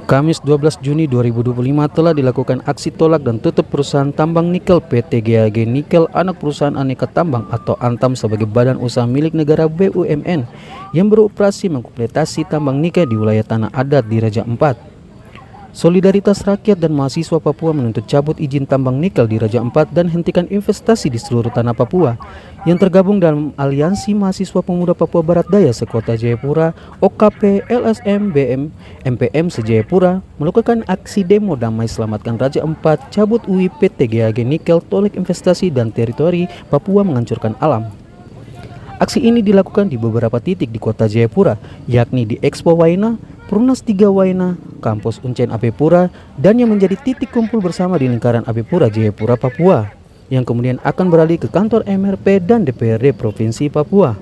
Kamis 12 Juni 2025 telah dilakukan aksi tolak dan tutup perusahaan tambang nikel PT GAG Nikel anak perusahaan Aneka Tambang atau Antam sebagai badan usaha milik negara BUMN yang beroperasi mengkompletasi tambang nikel di wilayah tanah adat di Raja Ampat. Solidaritas Rakyat dan Mahasiswa Papua menuntut cabut izin tambang nikel di Raja Ampat dan hentikan investasi di seluruh tanah Papua yang tergabung dalam Aliansi Mahasiswa Pemuda Papua Barat Daya sekota Jayapura, OKP, LSM, BM, MPM se-Jayapura melakukan aksi demo damai selamatkan Raja Ampat, cabut UI PT GAG Nikel, tolak investasi dan teritori Papua menghancurkan alam. Aksi ini dilakukan di beberapa titik di kota Jayapura, yakni di Expo Waina, Perumnas 3 Waina, Kampus Uncen AB Pura, dan yang menjadi titik kumpul bersama di lingkaran AB Pura Jayapura, Papua, yang kemudian akan beralih ke kantor MRP dan DPRD Provinsi Papua.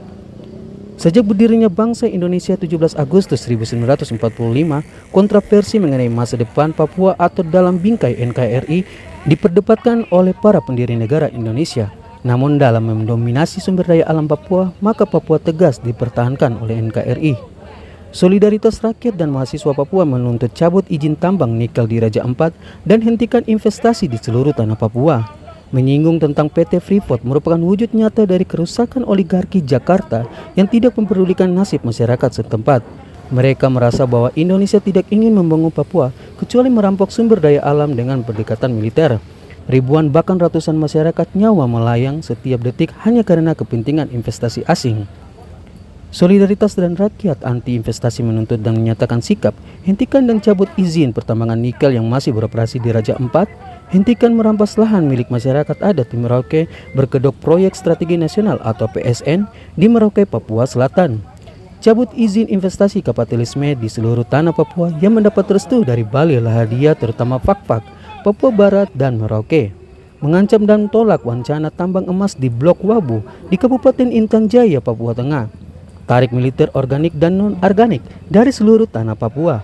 Sejak berdirinya bangsa Indonesia 17 Agustus 1945, kontroversi mengenai masa depan Papua atau dalam bingkai NKRI diperdebatkan oleh para pendiri negara Indonesia. Namun dalam mendominasi sumber daya alam Papua, maka Papua tegas dipertahankan oleh NKRI. Solidaritas Rakyat dan Mahasiswa Papua menuntut cabut izin tambang nikel di Raja Ampat dan hentikan investasi di seluruh tanah Papua. Menyinggung tentang PT Freeport merupakan wujud nyata dari kerusakan oligarki Jakarta yang tidak mempedulikan nasib masyarakat setempat. Mereka merasa bahwa Indonesia tidak ingin membangun Papua kecuali merampok sumber daya alam dengan pendekatan militer. Ribuan bahkan ratusan masyarakat nyawa melayang setiap detik hanya karena kepentingan investasi asing. Solidaritas dan Rakyat anti investasi menuntut dan menyatakan sikap hentikan dan cabut izin pertambangan nikel yang masih beroperasi di Raja Ampat, hentikan merampas lahan milik masyarakat adat di Merauke, berkedok proyek strategi nasional atau PSN di Merauke, Papua Selatan. Cabut izin investasi kapitalisme di seluruh tanah Papua yang mendapat restu dari Bali Lahadia terutama Fakfak, Papua Barat dan Merauke. Mengancam dan tolak wacana tambang emas di Blok Wabu di Kabupaten Intan Jaya, Papua Tengah. Tarik militer organik dan non-organik dari seluruh tanah Papua.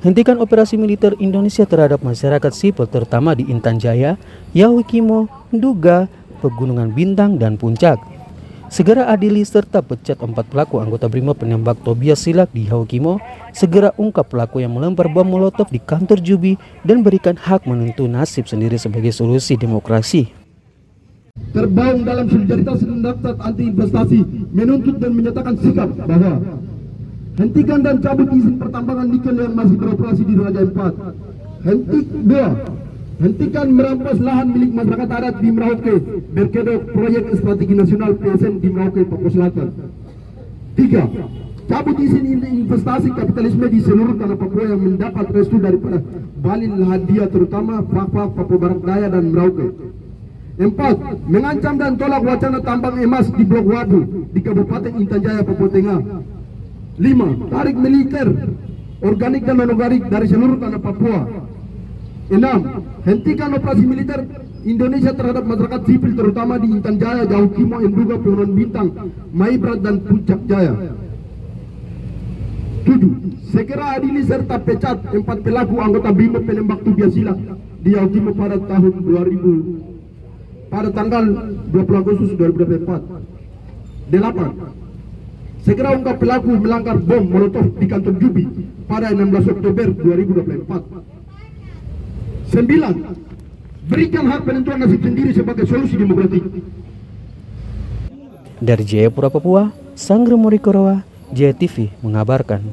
Hentikan operasi militer Indonesia terhadap masyarakat sipil terutama di Intan Jaya, Yahukimo, Nduga, Pegunungan Bintang, dan Puncak. Segera adili serta pecat 4 pelaku anggota BRIMOB penembak Tobias Silak di Yahukimo. Segera ungkap pelaku yang melempar bom molotov di kantor Jubi dan berikan hak menentu nasib sendiri sebagai solusi demokrasi. Terbaung dalam solidaritas dan rakyat anti investasi menuntut dan menyatakan sikap bahwa hentikan dan cabut izin pertambangan nikel yang masih beroperasi di Raja Ampat. Hentikan merampas lahan milik masyarakat adat di Merauke, berkedok proyek strategi nasional PSN di Merauke, Papua Selatan. 3. Cabut izin investasi kapitalisme di seluruh tanah Papua yang mendapat restu daripada Bali Lahadia terutama Fakfak, Papua Barat Daya dan Merauke. 4. Mengancam dan tolak wacana tambang emas di Blok Wabu di Kabupaten Intan Jaya, Papua Tengah. 5. Tarik militer organik dan non-organik dari seluruh tanah Papua. 6. Hentikan operasi militer Indonesia terhadap masyarakat sipil terutama di Intan Jaya, Yahukimo, Nduga, Pegunungan Bintang, Maibrat dan Puncak Jaya. 7. Segera adili serta pecat 4 pelaku anggota BRIMOB penembak Tobias Silak di Yahukimo pada tanggal 20 Agustus 2024. 8. Segera ungkap pelaku melanggar bom molotov di kantor Jubi pada 16 Oktober 2024. 9. Berikan hak penentuan nasib sendiri sebagai solusi demokratik. Dari Jayapura, Papua, Sangre Morikorowa, Jaya TV mengabarkan.